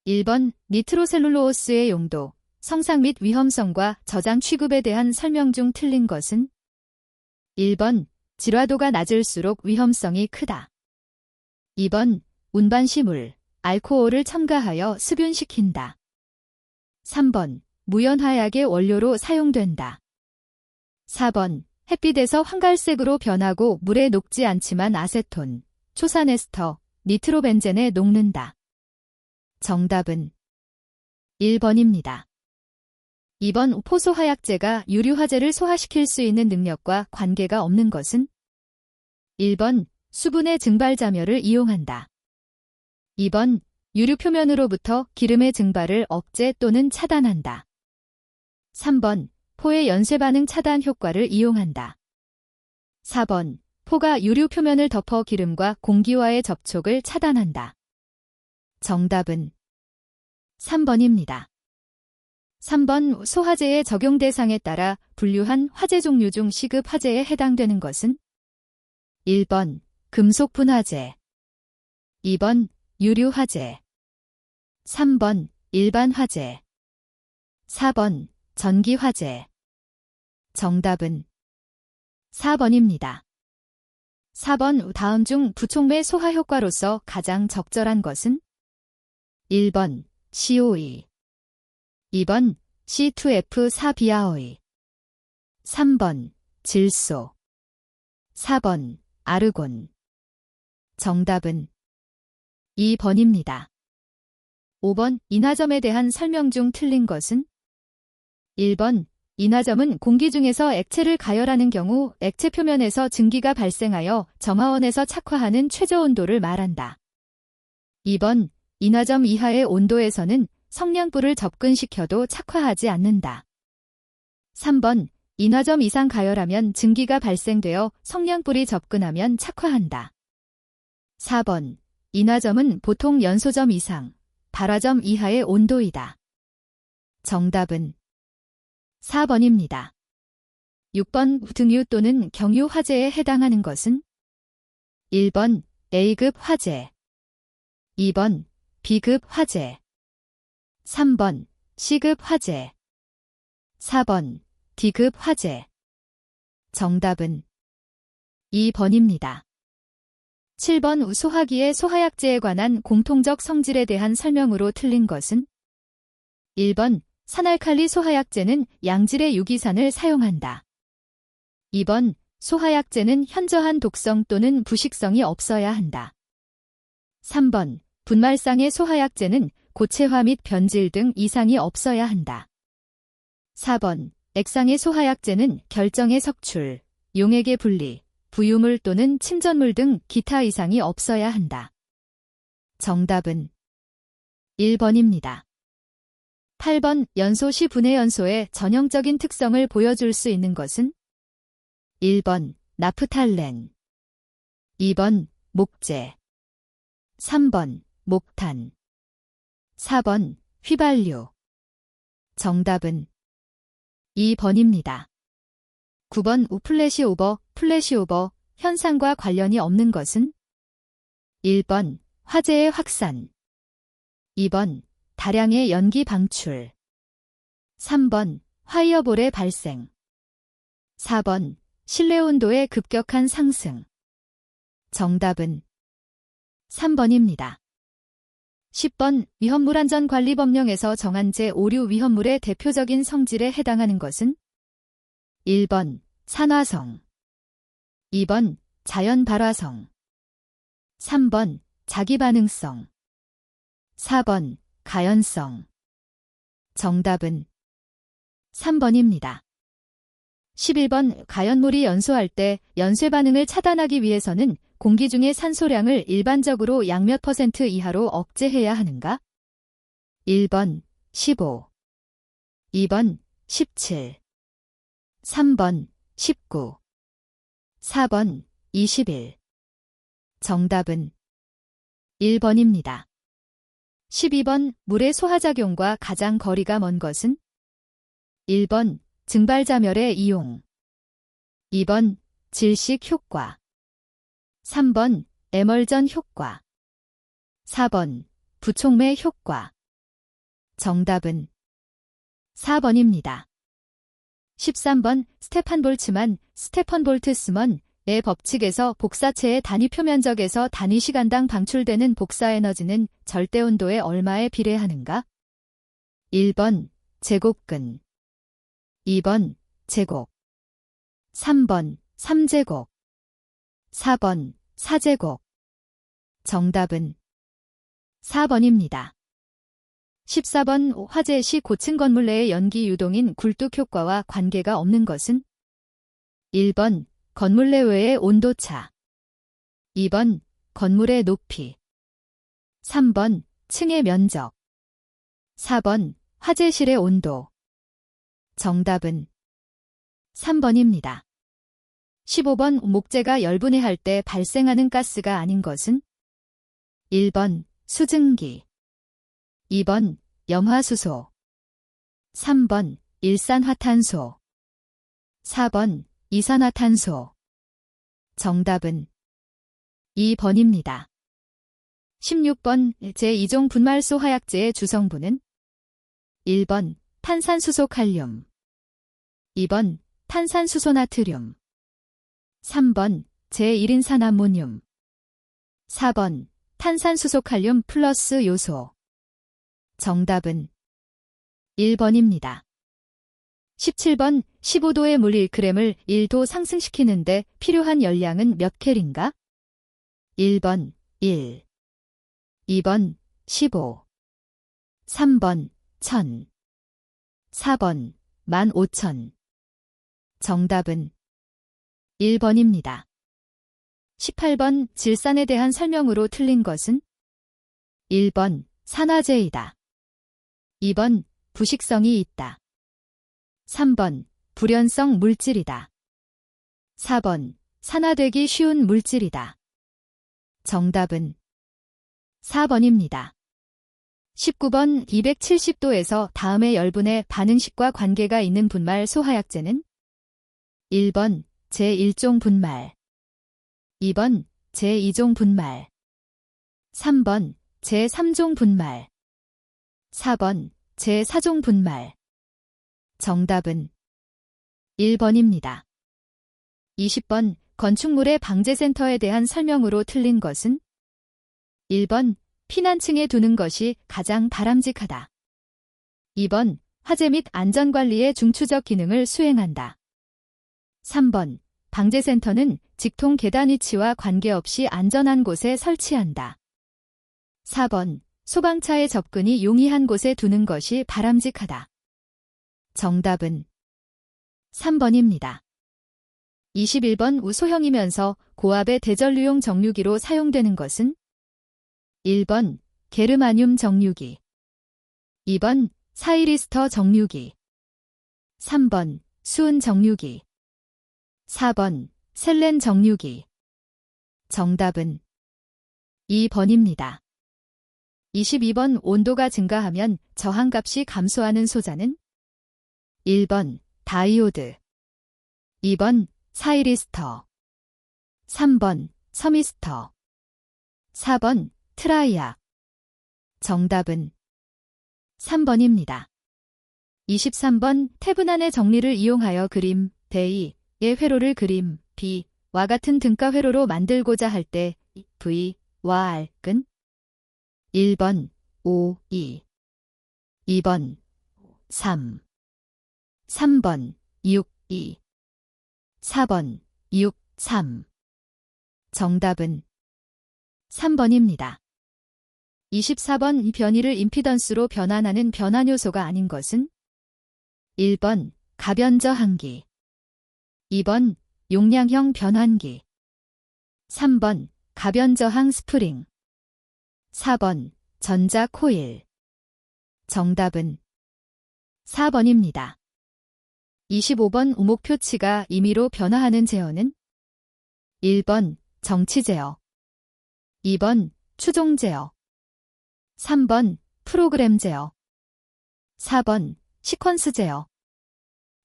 1번 니트로셀룰로오스의 용도, 성상 및 위험성과 저장 취급에 대한 설명 중 틀린 것은? 1번 질화도가 낮을수록 위험성이 크다. 2번 운반시물, 알코올을 첨가하여 습윤시킨다. 3번 무연화약의 원료로 사용된다. 4번 햇빛에서 황갈색으로 변하고 물에 녹지 않지만 아세톤, 초산에스터, 니트로벤젠에 녹는다. 정답은 1번입니다. 2번 포소화약제가 유류화제를 소화시킬 수 있는 능력과 관계가 없는 것은? 1번 수분의 증발자멸을 이용한다. 2번 유류 표면으로부터 기름의 증발을 억제 또는 차단한다. 3번 포의 연쇄반응 차단 효과를 이용한다. 4번 포가 유류 표면을 덮어 기름과 공기와의 접촉을 차단한다. 정답은 3번입니다. 3번 소화제의 적용 대상에 따라 분류한 화재 종류 중 시급 화재에 해당되는 것은? 1번 금속 분화재, 2번 유류 화재, 3번 일반 화재, 4번 전기 화재. 정답은 4번입니다. 4번 다음 중 부촉매 소화 효과로서 가장 적절한 것은? 1번 COE, 2번 C2F4비아오이, 3번 질소, 4번 아르곤. 정답은 2번입니다. 5번 인화점에 대한 설명 중 틀린 것은? 1번 인화점은 공기 중에서 액체를 가열하는 경우 액체 표면에서 증기가 발생하여 점화원에서 착화하는 최저 온도를 말한다. 2번 인화점 이하의 온도에서는 성냥불을 접근시켜도 착화하지 않는다. 3번 인화점 이상 가열하면 증기가 발생되어 성냥불이 접근하면 착화한다. 4번 인화점은 보통 연소점 이상, 발화점 이하의 온도이다. 정답은 4번입니다. 6번 등유 또는 경유 화재에 해당하는 것은? 1번 A급 화재, 2번 B급 화재, 3번 C급 화재, 4번 D급 화재. 정답은 2번입니다. 7번 소화기의 소화약제에 관한 공통적 성질에 대한 설명으로 틀린 것은? 1번 산알칼리 소화약제는 양질의 유기산을 사용한다. 2번 소화약제는 현저한 독성 또는 부식성이 없어야 한다. 3번 분말상의 소화약제는 고체화 및 변질 등 이상이 없어야 한다. 4번 액상의 소화약제는 결정의 석출, 용액의 분리, 부유물 또는 침전물 등 기타 이상이 없어야 한다. 정답은 1번입니다. 8번 연소 시 분해 연소의 전형적인 특성을 보여줄 수 있는 것은? 1번 나프탈렌, 2번 목재, 3번 목탄, 4번 휘발유. 정답은 2번입니다. 9번 플래시오버 현상과 관련이 없는 것은? 1번 화재의 확산, 2번 다량의 연기 방출, 3번 화이어볼의 발생, 4번 실내 온도의 급격한 상승. 정답은 3번입니다. 10번 위험물안전관리법령에서 정한 제5류 위험물의 대표적인 성질에 해당하는 것은? 1번 산화성, 2번 자연발화성, 3번 자기반응성, 4번 가연성. 정답은 3번입니다. 11번 가연물이 연소할 때 연쇄 반응을 차단하기 위해서는 공기 중의 산소량을 일반적으로 약 몇 % 이하로 억제해야 하는가? 1번 15, 2번 17, 3번 19, 4번 21. 정답은 1번입니다. 12번 물의 소화작용과 가장 거리가 먼 것은? 1번 증발자멸의 이용, 2번 질식 효과, 3번 에멀전 효과, 4번 부촉매 효과. 정답은 4번입니다. 13번 스테판 볼츠만, 스테펀 볼트스먼의 법칙에서 복사체의 단위 표면적에서 단위 시간당 방출되는 복사 에너지는 절대 온도의 얼마에 비례하는가? 1번 제곱근, 2번 제곱, 3번 3제곱, 4번 4제곱. 정답은 4번입니다. 14번 화재 시 고층 건물 내의 연기 유동인 굴뚝 효과와 관계가 없는 것은? 1번 건물 내외의 온도차, 2번 건물의 높이, 3번 층의 면적, 4번 화재실의 온도. 정답은 3번입니다. 15번 목재가 열분해할 때 발생하는 가스가 아닌 것은? 1번 수증기, 2번 염화수소, 3번 일산화탄소, 4번 이산화탄소. 정답은 2번입니다. 16번 제2종 분말소 화약제의 주성분은? 1번 탄산수소칼륨, 2번 탄산수소나트륨, 3번 제1인산암모늄, 4번 탄산수소칼륨 플러스 요소. 정답은 1번입니다. 17번 15도의 물 1g을 1도 상승시키는데 필요한 열량은 몇 켈인가? 1번 1, 2번 15, 3번 1000, 4번 15,000. 정답은 1번입니다. 18번 질산에 대한 설명으로 틀린 것은? 1번 산화제이다, 2번 부식성이 있다, 3번 불연성 물질이다, 4번 산화되기 쉬운 물질이다. 정답은 4번입니다. 19번 270도에서 다음의 열분의 반응식과 관계가 있는 분말 소화약제는? 1번 제1종 분말, 2번 제2종 분말, 3번 제3종 분말, 4번 제4종 분말. 정답은 1번입니다. 20번 건축물의 방제센터에 대한 설명으로 틀린 것은? 1번 피난층에 두는 것이 가장 바람직하다, 2번 화재 및 안전관리의 중추적 기능을 수행한다, 3번 방제센터는 직통 계단 위치와 관계없이 안전한 곳에 설치한다, 4번 소방차의 접근이 용이한 곳에 두는 것이 바람직하다. 정답은 3번입니다. 21번 우소형이면서 고압의 대전류용 정류기로 사용되는 것은? 1번 게르마늄 정류기, 2번 사이리스터 정류기, 3번 수은 정류기, 4번 셀렌 정류기. 정답은 2번입니다. 22번 온도가 증가하면 저항값이 감소하는 소자는? 1번 다이오드, 2번 사이리스터, 3번 서미스터, 4번 트라이악. 정답은 3번입니다. 23번 태분안의 정리를 이용하여 그림 대이의 회로를 그림 B와 같은 등가 회로로 만들고자 할 때 V와 R은? 1번 5, 2, 2번 3, 3번 6, 2, 4번 6, 3. 정답은 3번입니다. 24번 변이를 임피던스로 변환하는 변환요소가 아닌 것은? 1번 가변저항기, 2번 용량형 변환기, 3번 가변저항 스프링, 4번 전자 코일. 정답은 4번입니다. 25번 목표치가 임의로 변화하는 제어는? 1번 정치 제어, 2번 추종 제어, 3번 프로그램 제어, 4번 시퀀스 제어.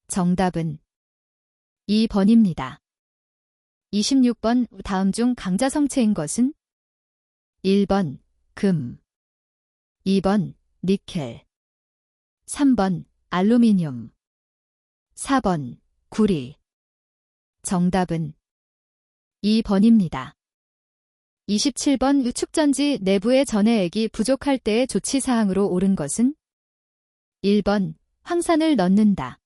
정답은 2번입니다. 26번 다음 중 강자성체인 것은? 1번 금, 2번 니켈, 3번 알루미늄. 4번 구리. 정답은 2번입니다. 27번 축전지 내부의 전해액이 부족할 때의 조치사항으로 옳은 것은 1번 황산을 넣는다.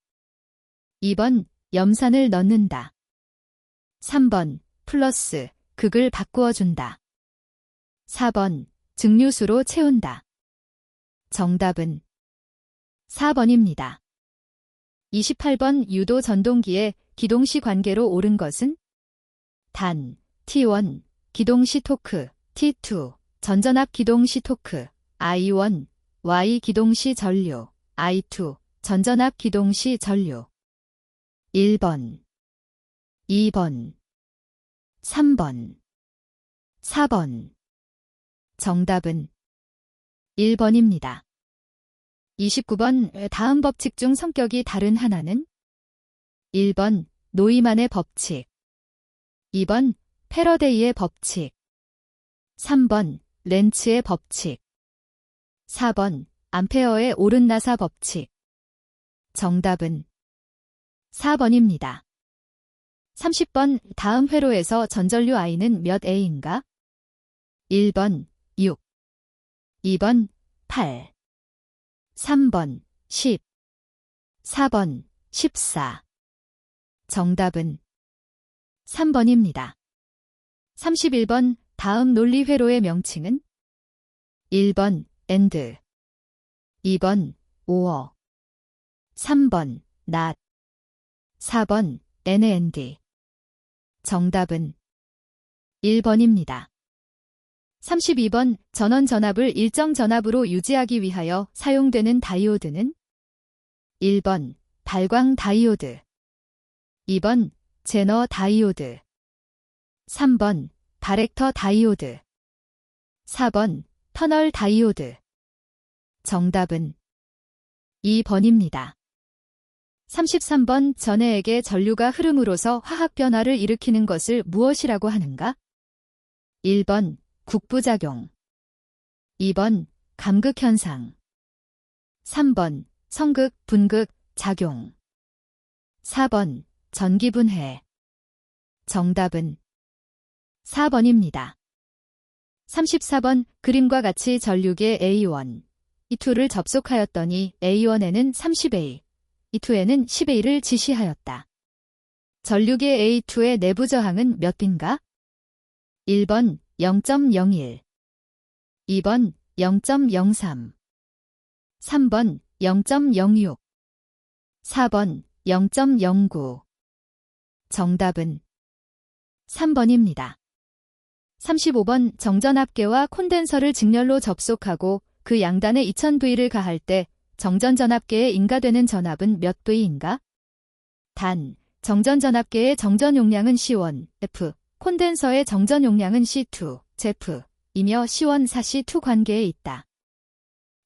2번 염산을 넣는다. 3번 플러스 극을 바꾸어준다. 4번 증류수로 채운다. 정답은 4번입니다. 28번 유도 전동기의 기동시 관계로 옳은 것은 단 T1 기동시 토크, T2 전전압 기동시 토크, I1 Y 기동시 전류, I2 전전압 기동시 전류. 1번, 2번, 3번, 4번. 정답은 1번입니다. 29번 다음 법칙 중 성격이 다른 하나는 1번 노이만의 법칙, 2번 패러데이의 법칙, 3번 렌츠의 법칙, 4번 암페어의 오른나사 법칙. 정답은 4번입니다. 30번 다음 회로에서 전전류 I는 몇 A인가? 1번 6, 2번 8, 3번 10, 4번 14. 정답은 3번입니다. 31번 다음 논리 회로의 명칭은 1번 and, 2번 or, 3번 not, 4번 and. 정답은 1번입니다. 32번 전원 전압을 일정 전압으로 유지하기 위하여 사용되는 다이오드는 1번 발광 다이오드, 2번 제너 다이오드, 3번 바렉터 다이오드, 4번 터널 다이오드. 정답은 2번입니다. 33번 전해액의 전류가 흐름으로써 화학 변화를 일으키는 것을 무엇이라고 하는가? 1번 국부작용, 2번 감극현상, 3번 성극, 분극, 작용, 4번 전기분해. 정답은 4번입니다. 34번 그림과 같이 전류계 A1, E2를 접속하였더니 A1에는 30A, E2에는 10A를 지시하였다. 전류계 A2의 내부 저항은 몇 B인가? 1번 0.01, 2번 0.03, 3번 0.06, 4번 0.09. 정답은 3번입니다. 35번 정전압계와 콘덴서를 직렬로 접속하고 그 양단에 2000V를 가할 때 정전전압계에 인가되는 전압은 몇 V인가? 단, 정전전압계의 정전용량은 C1, F, 콘덴서의 정전용량은 C2, F, 이며 C1, 4C2 관계에 있다.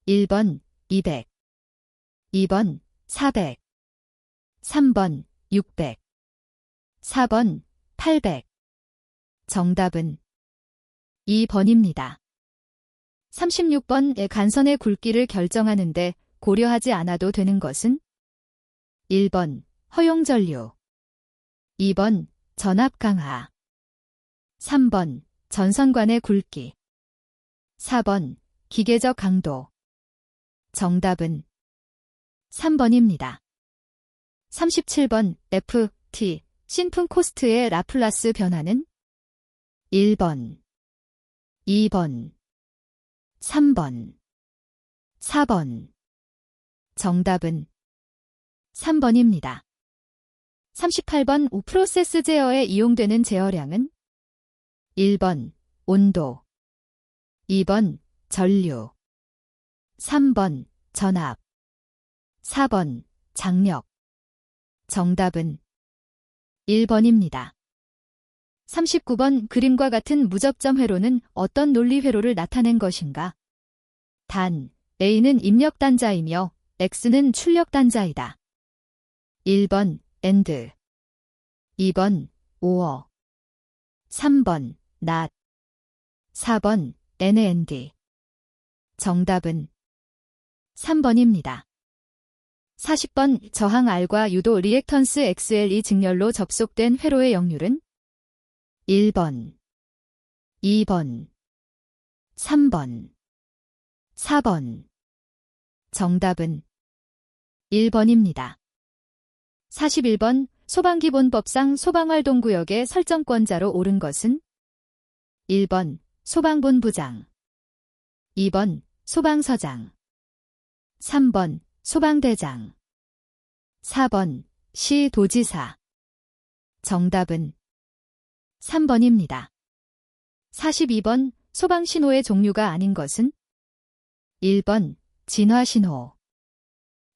1번 200, 2번 400, 3번 600, 4번 800. 정답은 2번입니다. 36번의 간선의 굵기를 결정하는데 고려하지 않아도 되는 것은 1번 허용전류, 2번 전압 강하, 3번 전선관의 굵기, 4번 기계적 강도. 정답은 3번입니다. 37번 F, T, 신품 코스트의 라플라스 변화는 1번, 2번, 3번, 4번. 정답은 3번입니다. 38번 프로세스 제어에 이용되는 제어량은 1번 온도, 2번 전류, 3번 전압, 4번 장력. 정답은 1번입니다. 39번 그림과 같은 무접점 회로는 어떤 논리 회로를 나타낸 것인가? 단, A는 입력 단자이며 X는 출력 단자이다. 1번 and, 2번 or, 3번 not, 4번 and. 정답은 3번입니다. 40번 저항 R과 유도 리액턴스 XL이 직렬로 접속된 회로의 역률은 1번, 2번, 3번, 4번. 정답은 1번입니다. 41번 소방기본법상 소방활동구역의 설정권자로 옳은 것은 1번 소방본부장, 2번 소방서장, 3번 소방대장, 4번 시도지사. 정답은 3번입니다. 42번 소방신호의 종류가 아닌 것은 1번 진화신호,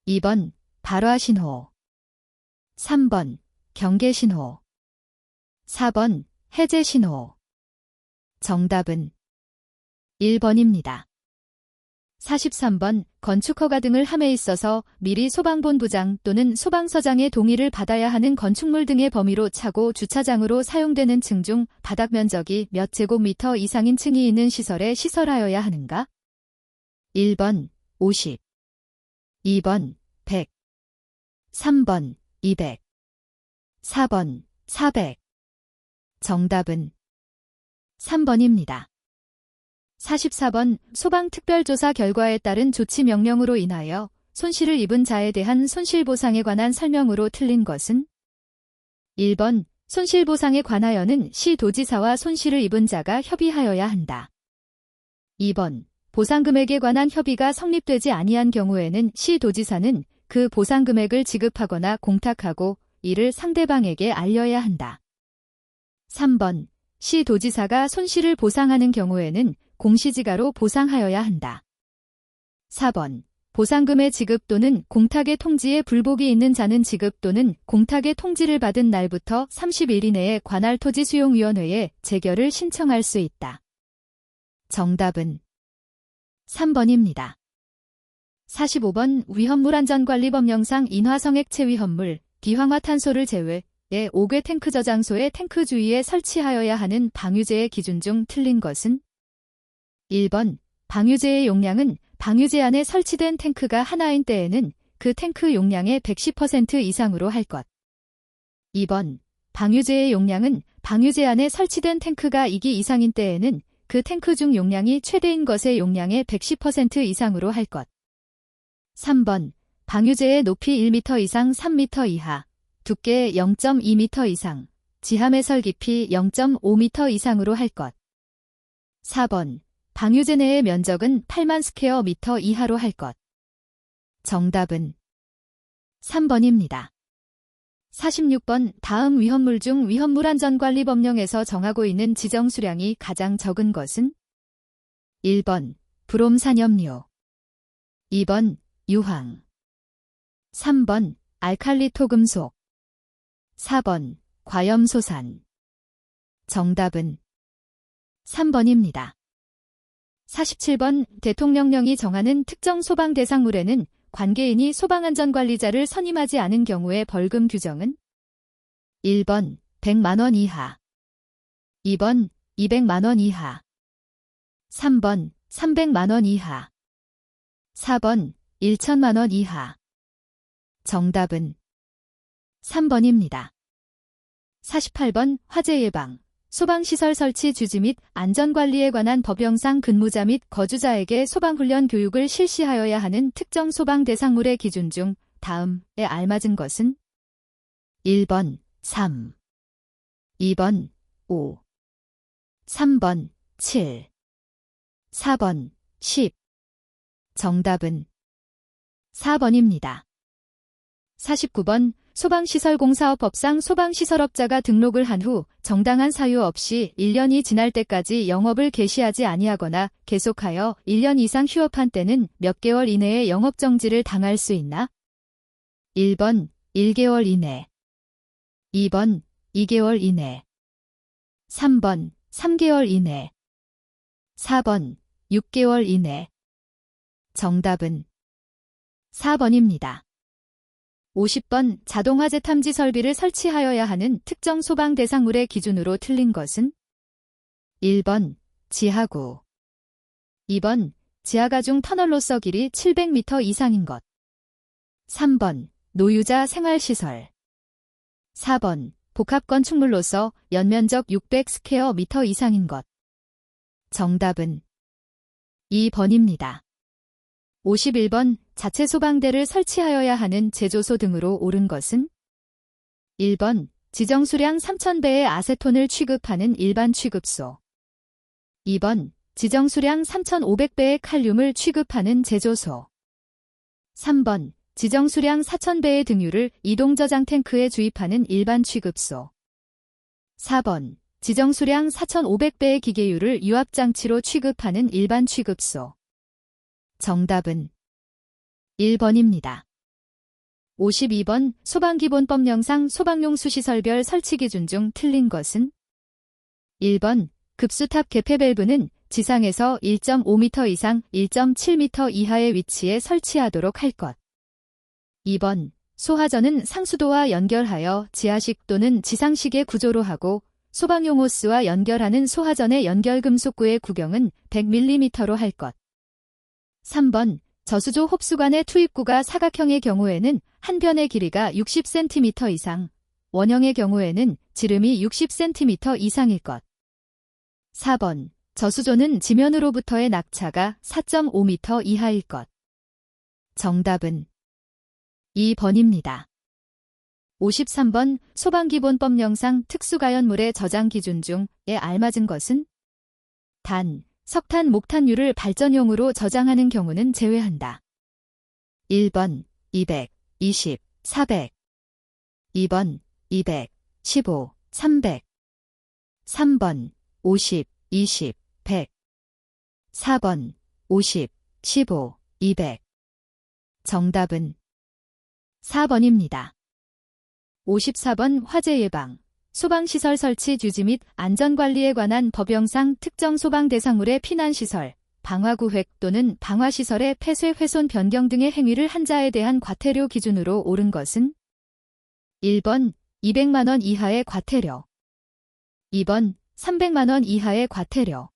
2번 발화신호, 3번 경계신호, 4번 해제신호. 정답은 1번입니다. 43번 건축허가 등을 함에 있어서 미리 소방본부장 또는 소방서장의 동의를 받아야 하는 건축물 등의 범위로 차고 주차장으로 사용되는 층 중 바닥 면적이 몇 제곱미터 이상인 층이 있는 시설에 시설하여야 하는가? 1번 50, 2번 100, 3번 200, 4번 400. 정답은 3번입니다. 44번 소방특별조사 결과에 따른 조치 명령으로 인하여 손실을 입은 자에 대한 손실보상에 관한 설명으로 틀린 것은 1번 손실보상에 관하여는 시도지사와 손실을 입은 자가 협의하여야 한다. 2번 보상금액에 관한 협의가 성립되지 아니한 경우에는 시도지사는 그 보상금액을 지급하거나 공탁하고 이를 상대방에게 알려야 한다. 3번 시도지사가 손실을 보상하는 경우에는 공시지가로 보상하여야 한다. 4번 보상금의 지급 또는 공탁의 통지에 불복이 있는 자는 지급 또는 공탁의 통지를 받은 날부터 30일 이내에 관할 토지수용위원회에 재결을 신청할 수 있다. 정답은 3번입니다. 45번 위험물안전관리법령상 인화성액체 위험물, 디황화탄소를 제외 5개 탱크 저장소의 탱크 주위에 설치하여야 하는 방유제의 기준 중 틀린 것은 1번 방유제의 용량은 방유제 안에 설치된 탱크가 하나인 때에는 그 탱크 용량의 110% 이상으로 할 것. 2번 방유제의 용량은 방유제 안에 설치된 탱크가 2기 이상인 때에는 그 탱크 중 용량이 최대인 것의 용량의 110% 이상으로 할 것. 3번 방유제의 높이 1m 이상 3m 이하, 두께 0.2m 이상, 지하매설 깊이 0.5m 이상으로 할 것. 4번 방유제 내의 면적은 8만 스퀘어 미터 이하로 할 것. 정답은 3번입니다. 46번 다음 위험물 중 위험물안전관리법령에서 정하고 있는 지정 수량이 가장 적은 것은 1번 브롬산염료, 2번 유황, 3번 알칼리토금속, 4번 과염소산. 정답은 3번입니다. 47번 대통령령이 정하는 특정 소방 대상물에는 관계인이 소방안전관리자를 선임하지 않은 경우의 벌금 규정은 1번 100만 원 이하, 2번 200만 원 이하, 3번 300만 원 이하, 4번 1천만 원 이하. 정답은 3번입니다. 48번 화재 예방, 소방시설 설치 주지 및 안전관리에 관한 법령상 근무자 및 거주자에게 소방훈련 교육을 실시하여야 하는 특정 소방 대상물의 기준 중 다음에 알맞은 것은 1번 3, 2번 5, 3번 7, 4번 10. 정답은 4번입니다. 49번 소방시설공사업법상 소방시설업자가 등록을 한 후 정당한 사유 없이 1년이 지날 때까지 영업을 개시하지 아니하거나 계속하여 1년 이상 휴업한 때는 몇 개월 이내에 영업정지를 당할 수 있나? 1번 1개월 이내, 2번 2개월 이내, 3번 3개월 이내, 4번 6개월 이내. 정답은 4번입니다. 50번 자동화재 탐지 설비를 설치하여야 하는 특정 소방 대상물의 기준으로 틀린 것은 1번 지하구, 2번 지하가중 터널로서 길이 700m 이상인 것, 3번 노유자 생활시설. 4번 복합건축물로서 연면적 600스퀘어미터 이상인 것. 정답은 2번입니다. 51번 자체 소방대를 설치하여야 하는 제조소 등으로 옳은 것은 1번 지정 수량 3,000배의 아세톤을 취급하는 일반 취급소. 2번 지정 수량 3,500배의 칼륨을 취급하는 제조소. 3번 지정 수량 4,000배의 등유를 이동 저장 탱크에 주입하는 일반 취급소. 4번 지정 수량 4,500배의 기계유를 유압장치로 취급하는 일반 취급소. 정답은 1번입니다. 52번 소방기본법령상 소방용 수시설별 설치 기준 중 틀린 것은 1번 급수탑 개폐 밸브는 지상에서 1.5m 이상 1.7m 이하의 위치에 설치하도록 할 것. 2번 소화전은 상수도와 연결하여 지하식 또는 지상식의 구조로 하고 소방용 호스와 연결하는 소화전의 연결금속구의 구경은 100mm로 할 것. 3번 저수조 홉수관의 투입구가 사각형의 경우에는 한 변의 길이가 60cm 이상, 원형의 경우에는 지름이 60cm 이상일 것. 4번 저수조는 지면으로부터의 낙차가 4.5m 이하일 것. 정답은 2번입니다. 53번 소방기본법령상 특수가연물의 저장 기준 중에 알맞은 것은 단, 석탄, 목탄유를 발전용으로 저장하는 경우는 제외한다. 1번 200, 20, 400 2번 200, 15, 300 3번 50, 20, 100 4번 50, 15, 200 정답은 4번입니다. 54번 화재 예방, 소방시설 설치 규지 및 안전관리에 관한 법령상 특정 소방 대상물의 피난시설, 방화구획 또는 방화시설의 폐쇄 훼손 변경 등의 행위를 한 자에 대한 과태료 기준으로 옳은 것은 1번 200만원 이하의 과태료, 2번 300만원 이하의 과태료,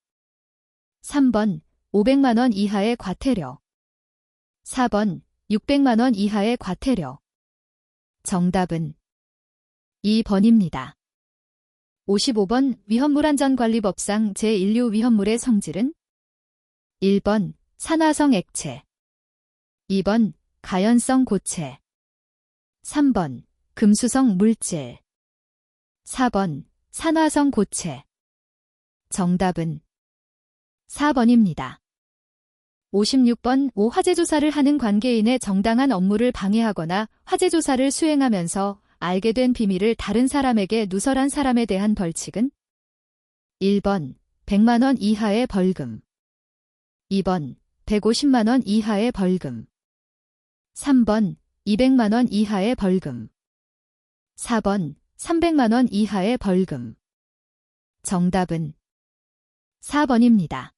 3번 500만원 이하의 과태료, 4번 600만원 이하의 과태료. 정답은 2번입니다. 55번 위험물안전관리법상 제1류 위험물의 성질은 1번 산화성 액체, 2번 가연성 고체, 3번 금수성 물질, 4번 산화성 고체. 정답은 4번입니다. 56번 화재조사를 하는 관계인의 정당한 업무를 방해하거나 화재조사를 수행하면서 알게 된 비밀을 다른 사람에게 누설한 사람에 대한 벌칙은 1번 100만원 이하의 벌금, 2번 150만원 이하의 벌금, 3번 200만원 이하의 벌금, 4번 300만원 이하의 벌금. 정답은 4번입니다.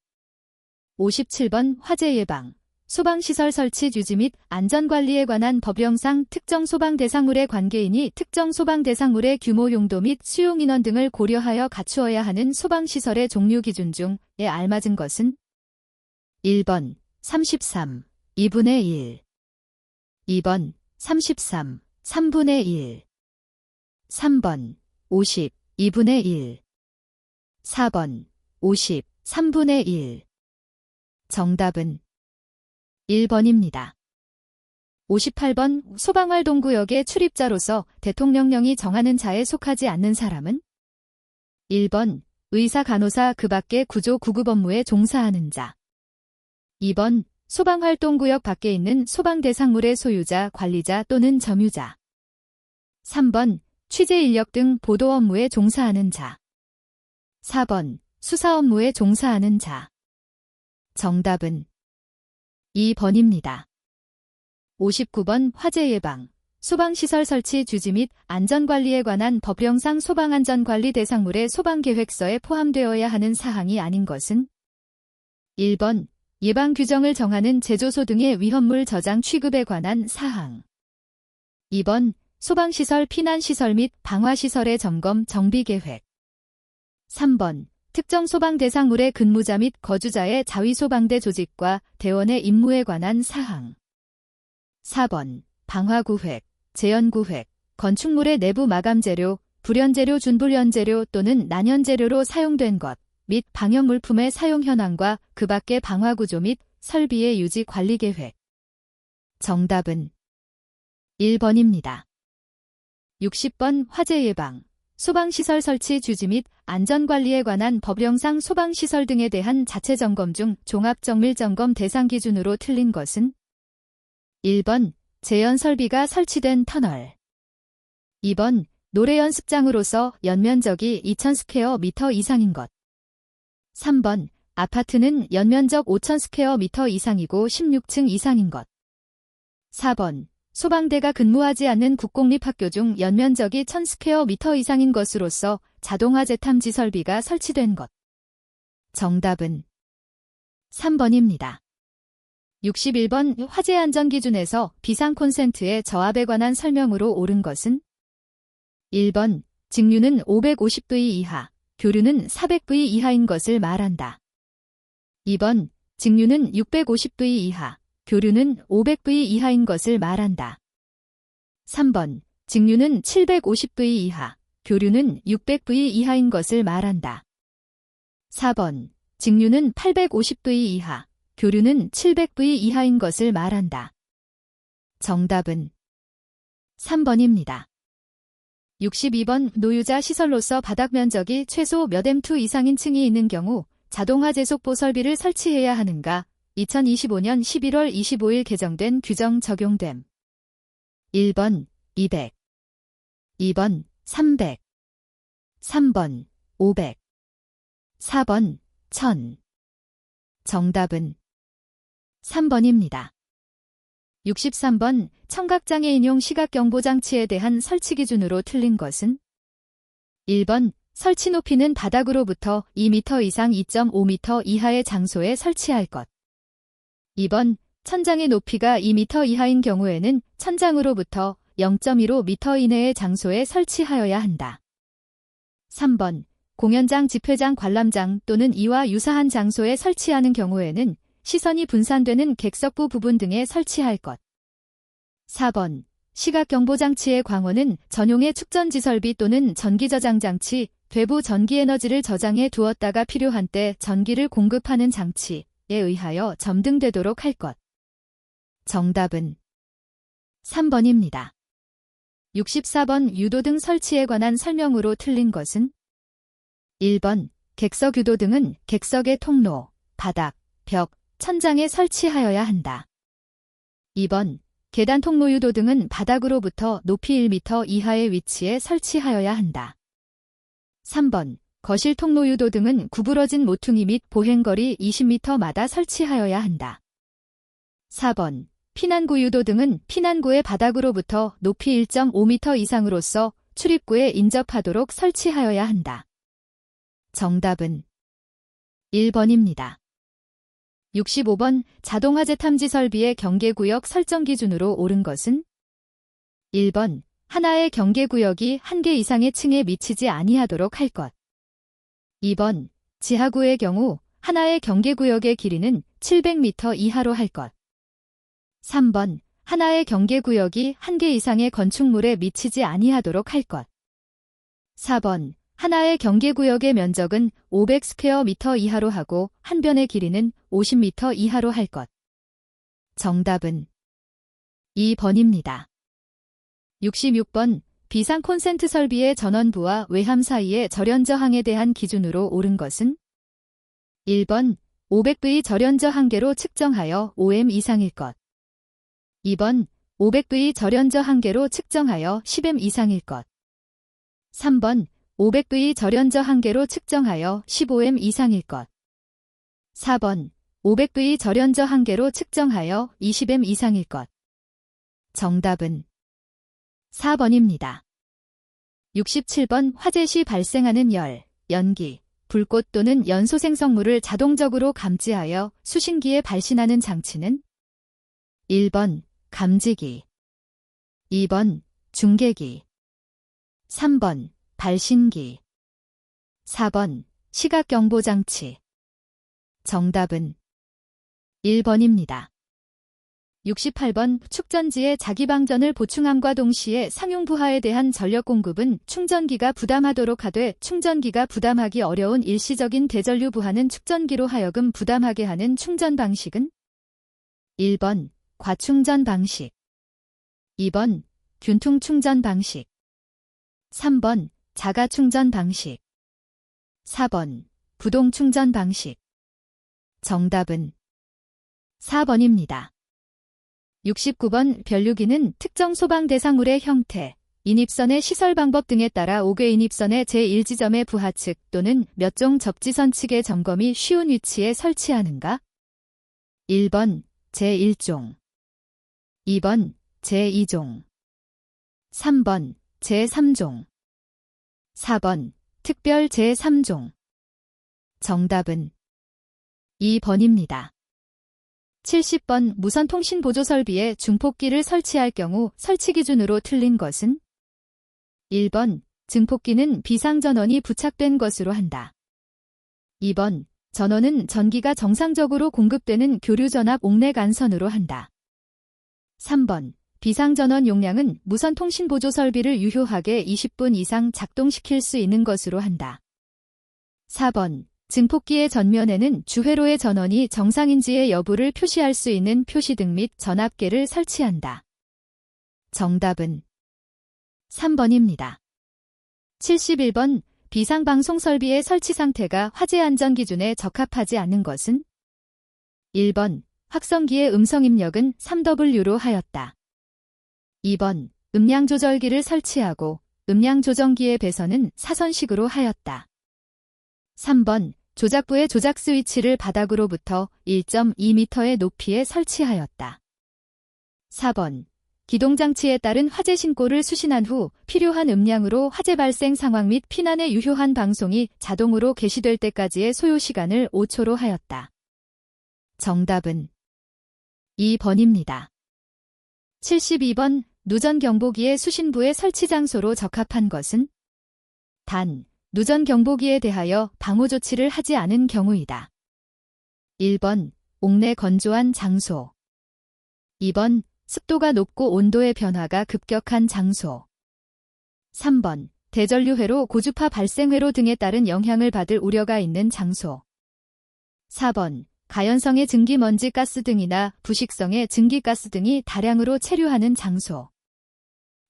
57번 화재 예방, 소방시설 설치 규지 및 안전관리에 관한 법령상 특정 소방 대상물의 관계인이 특정 소방 대상물의 규모 용도 및 수용 인원 등을 고려하여 갖추어야 하는 소방시설의 종류 기준 중에 알맞은 것은 1번 33, 2분의 1, 2번 33, 3분의 1, 3번 50, 2분의 1, 4번 50, 3분의 1. 정답은 1번입니다. 58번 소방활동구역의 출입자로서 대통령령이 정하는 자에 속하지 않는 사람은 1번 의사, 간호사 그 밖의 구조, 구급 업무에 종사하는 자, 2번 소방활동구역 밖에 있는 소방대상물의 소유자, 관리자 또는 점유자, 3번 취재인력 등 보도 업무에 종사하는 자, 4번 수사 업무에 종사하는 자. 정답은 2번입니다. 59번 화재 예방, 소방시설 설치 규지 및 안전관리에 관한 법령상 소방안전관리 대상물의 소방계획서에 포함되어야 하는 사항이 아닌 것은 1번 예방 규정을 정하는 제조소 등의 위험물 저장 취급에 관한 사항, 2번 소방시설 피난시설 및 방화시설의 점검 정비계획, 3번 특정 소방 대상물의 근무자 및 거주자의 자위소방대 조직과 대원의 임무에 관한 사항, 4번 방화구획, 재현구획, 건축물의 내부 마감재료, 불연재료 준불연재료 또는 난연재료로 사용된 것 및 방역물품의 사용 현황과 그 밖의 방화구조 및 설비의 유지 관리 계획. 정답은 1번입니다. 60번 화재 예방, 소방시설 설치 주지 및 안전관리에 관한 법령상 소방시설 등에 대한 자체 점검 중 종합정밀점검 대상 기준으로 틀린 것은 1번 재연 설비가 설치된 터널, 2번 노래 연습장으로서 연면적이 2000스퀘어미터 이상인 것, 3번 아파트는 연면적 5000스퀘어미터 이상이고 16층 이상인 것, 4번 소방대가 근무하지 않는 국공립학교 중 연면적이 1000스퀘어미터 이상인 것으로서 자동화재 탐지 설비가 설치된 것. 정답은 3번입니다. 61번 화재 안전 기준에서 비상 콘센트의 저압에 관한 설명으로 옳은 것은 1번 직류는 550V 이하, 교류는 400V 이하인 것을 말한다. 2번 직류는 650V 이하, 교류는 500V 이하인 것을 말한다. 3번 직류는 750V 이하, 교류는 600V 이하인 것을 말한다. 4번 직류는 850V 이하, 교류는 700V 이하인 것을 말한다. 정답은 3번입니다. 62번 노유자 시설로서 바닥 면적이 최소 몇 M2 이상인 층이 있는 경우 자동화재 속보 설비를 설치해야 하는가? 2025년 11월 25일 개정된 규정 적용됨. 1번 200, 2번 300, 3번 500, 4번 1000. 정답은 3번입니다. 63번 청각장애인용 시각경보장치에 대한 설치 기준으로 틀린 것은 1번 설치 높이는 바닥으로부터 2m 이상 2.5m 이하의 장소에 설치할 것. 2번 천장의 높이가 2m 이하인 경우에는 천장으로부터 0.15m 이내의 장소에 설치하여야 한다. 3번 공연장, 집회장, 관람장 또는 이와 유사한 장소에 설치하는 경우에는 시선이 분산되는 객석부 부분 등에 설치할 것. 4번 시각경보장치의 광원은 전용의 축전지설비 또는 전기저장장치, 외부 전기에너지를 저장해 두었다가 필요한 때 전기를 공급하는 장치에 의하여 점등되도록 할 것. 정답은 3번입니다. 64번 유도등 설치에 관한 설명으로 틀린 것은 1번 객석 유도등은 객석의 통로, 바닥, 벽, 천장에 설치하여야 한다. 2번 계단 통로 유도등은 바닥으로부터 높이 1m 이하의 위치에 설치하여야 한다. 3번 거실 통로 유도등은 구부러진 모퉁이 및 보행거리 20m마다 설치하여야 한다. 4번 피난구 유도등은 피난구의 바닥으로부터 높이 1.5m 이상으로서 출입구에 인접하도록 설치하여야 한다. 정답은 1번입니다. 65번 자동화재 탐지 설비의 경계구역 설정 기준으로 옳은 것은 1번 하나의 경계구역이 1개 이상의 층에 미치지 아니하도록 할 것. 2번 지하구의 경우 하나의 경계구역의 길이는 700m 이하로 할 것. 3번 하나의 경계구역이 1개 이상의 건축물에 미치지 아니하도록 할 것. 4번 하나의 경계구역의 면적은 500스퀘어미터 이하로 하고 한 변의 길이는 50m 이하로 할 것. 정답은 2번입니다. 66번 비상 콘센트 설비의 전원부와 외함 사이의 절연저항에 대한 기준으로 옳은 것은 1번 500V 절연저항계로 측정하여 5M 이상일 것. 2번 500V 절연저항계로 측정하여 10M 이상일 것. 3번 500V 절연저항계로 측정하여 15M 이상일 것. 4번 500V 절연저항계로 측정하여 20M 이상일 것. 정답은 4번입니다. 67번 화재 시 발생하는 열, 연기, 불꽃 또는 연소 생성물을 자동적으로 감지하여 수신기에 발신하는 장치는 1번 감지기, 2번 중계기, 3번 발신기, 4번 시각경보장치. 정답은 1번입니다. 68번 축전지의 자기방전을 보충함과 동시에 상용부하에 대한 전력 공급은 충전기가 부담하도록 하되 충전기가 부담하기 어려운 일시적인 대전류 부하는 축전기로 하여금 부담하게 하는 충전 방식은 1번 과충전 방식, 2번 균통 충전 방식, 3번 자가 충전 방식, 4번 부동 충전 방식. 정답은 4번입니다. 69번 변류기는 특정 소방 대상물의 형태, 인입선의 시설 방법 등에 따라 5개 인입선의 제1지점의 부하측 또는 몇 종 접지선 측의 점검이 쉬운 위치에 설치하는가? 1번 제1종, 2번 제2종, 3번 제3종, 4번 특별 제3종. 정답은 2번입니다. 70번 무선 통신 보조 설비에 중폭기를 설치할 경우 설치 기준으로 틀린 것은? 1번 증폭기는 비상전원이 부착된 것으로 한다. 2번 전원은 전기가 정상적으로 공급되는 교류전압 옥내 간선으로 한다. 3번 비상전원 용량은 무선 통신 보조 설비를 유효하게 20분 이상 작동시킬 수 있는 것으로 한다. 4번 증폭기의 전면에는 주회로의 전원이 정상인지의 여부를 표시할 수 있는 표시등 및 전압계를 설치한다. 정답은 3번입니다. 71번 비상방송 설비의 설치 상태가 화재 안전 기준에 적합하지 않은 것은? 1번 확성기의 음성 입력은 3W로 하였다. 2번 음량 조절기를 설치하고 음량 조정기의 배선은 사선식으로 하였다. 3번 조작부의 조작 스위치를 바닥으로부터 1.2m의 높이에 설치하였다. 4번 기동장치에 따른 화재 신고를 수신한 후 필요한 음량으로 화재 발생 상황 및 피난에 유효한 방송이 자동으로 개시될 때까지의 소요 시간을 5초로 하였다. 정답은 2번입니다. 72번 누전경보기의 수신부의 설치 장소로 적합한 것은? 단, 누전경보기에 대하여 방호조치를 하지 않은 경우이다. 1번 옥내 건조한 장소, 2번 습도가 높고 온도의 변화가 급격한 장소, 3번 대전류회로 고주파 발생회로 등에 따른 영향을 받을 우려가 있는 장소, 4번 가연성의 증기먼지 가스 등이나 부식성의 증기가스 등이 다량으로 체류하는 장소.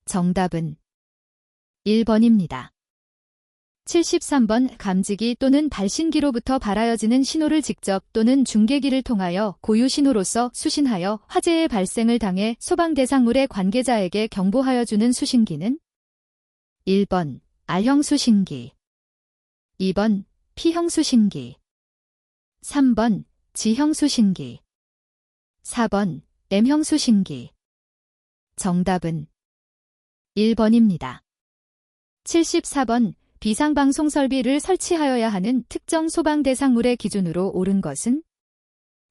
정답은 1번입니다. 73번 감지기 또는 발신기로부터 발하여지는 신호를 직접 또는 중계기를 통하여 고유 신호로서 수신하여 화재의 발생을 당해 소방 대상물의 관계자에게 경보하여 주는 수신기는? 1번 R형 수신기, 2번 P형 수신기, 3번 G형 수신기, 4번 M형 수신기. 정답은 1번입니다. 74번 비상방송 설비를 설치하여야 하는 특정 소방 대상물의 기준으로 옳은 것은?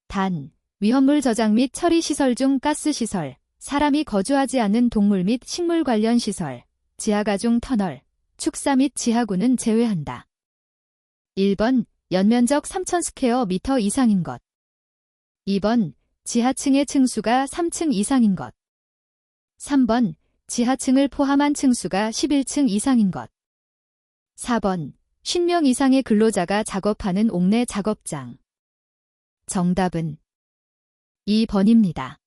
단, 위험물 저장 및 처리 시설 중 가스 시설, 사람이 거주하지 않는 동물 및 식물 관련 시설, 지하가중 터널, 축사 및 지하구는 제외한다. 1번 연면적 3,000 스퀘어 미터 이상인 것, 2번 지하층의 층수가 3층 이상인 것, 3번 지하층을 포함한 층수가 11층 이상인 것, 4번 50명 이상의 근로자가 작업하는 옥내 작업장. 정답은 2번입니다.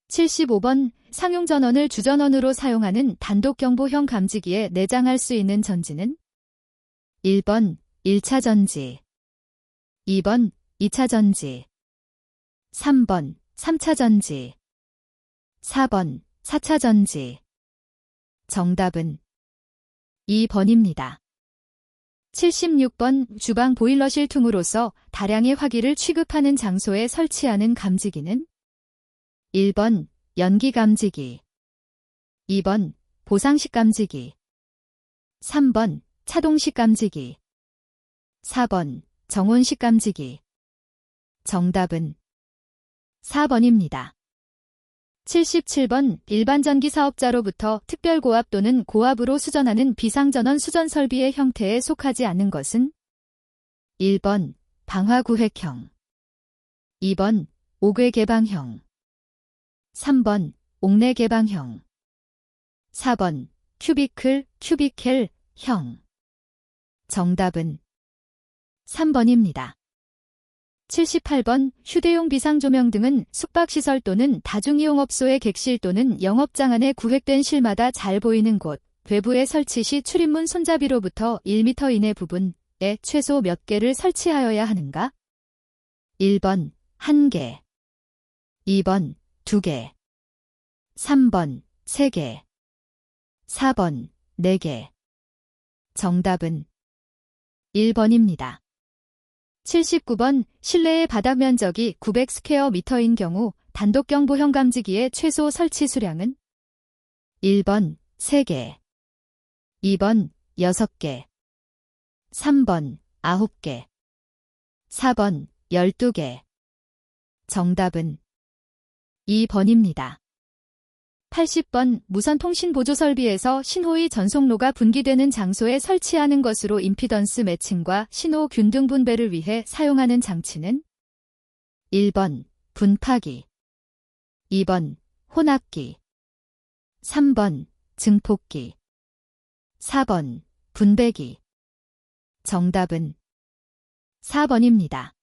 75번 상용전원을 주전원으로 사용하는 단독경보형 감지기에 내장할 수 있는 전지는? 1번 1차 전지, 2번 2차 전지, 3번 3차 전지, 4번 4차 전지. 정답은 2번입니다. 76번 주방 보일러실 퉁으로서 다량의 화기를 취급하는 장소에 설치하는 감지기는? 1번 연기 감지기, 2번 보상식 감지기, 3번 차동식 감지기, 4번 정온식 감지기. 정답은 4번입니다. 77번 일반 전기 사업자로부터 특별고압 또는 고압으로 수전하는 비상전원 수전 설비의 형태에 속하지 않는 것은? 1번 방화구획형, 2번 옥외 개방형, 3번 옥내 개방형. 4번 큐비클, 큐비켈형. 정답은 3번입니다. 78번 휴대용 비상조명 등은 숙박시설 또는 다중이용업소의 객실 또는 영업장 안에 구획된 실마다 잘 보이는 곳, 외부에 설치 시 출입문 손잡이로부터 1m 이내 부분에 최소 몇 개를 설치하여야 하는가? 1번 1개, 2번 2개, 3번 3개, 4번 4개. 정답은 1번입니다. 79번 실내의 바닥 면적이 900스퀘어미터인 경우 단독경보형 감지기의 최소 설치 수량은? 1번 3개, 2번 6개, 3번 9개, 4번 12개. 정답은 2번입니다. 80번 무선통신보조설비에서 신호의 전송로가 분기되는 장소에 설치하는 것으로 임피던스 매칭과 신호 균등 분배를 위해 사용하는 장치는? 1번 분파기, 2번 혼합기, 3번 증폭기, 4번 분배기. 정답은 4번입니다.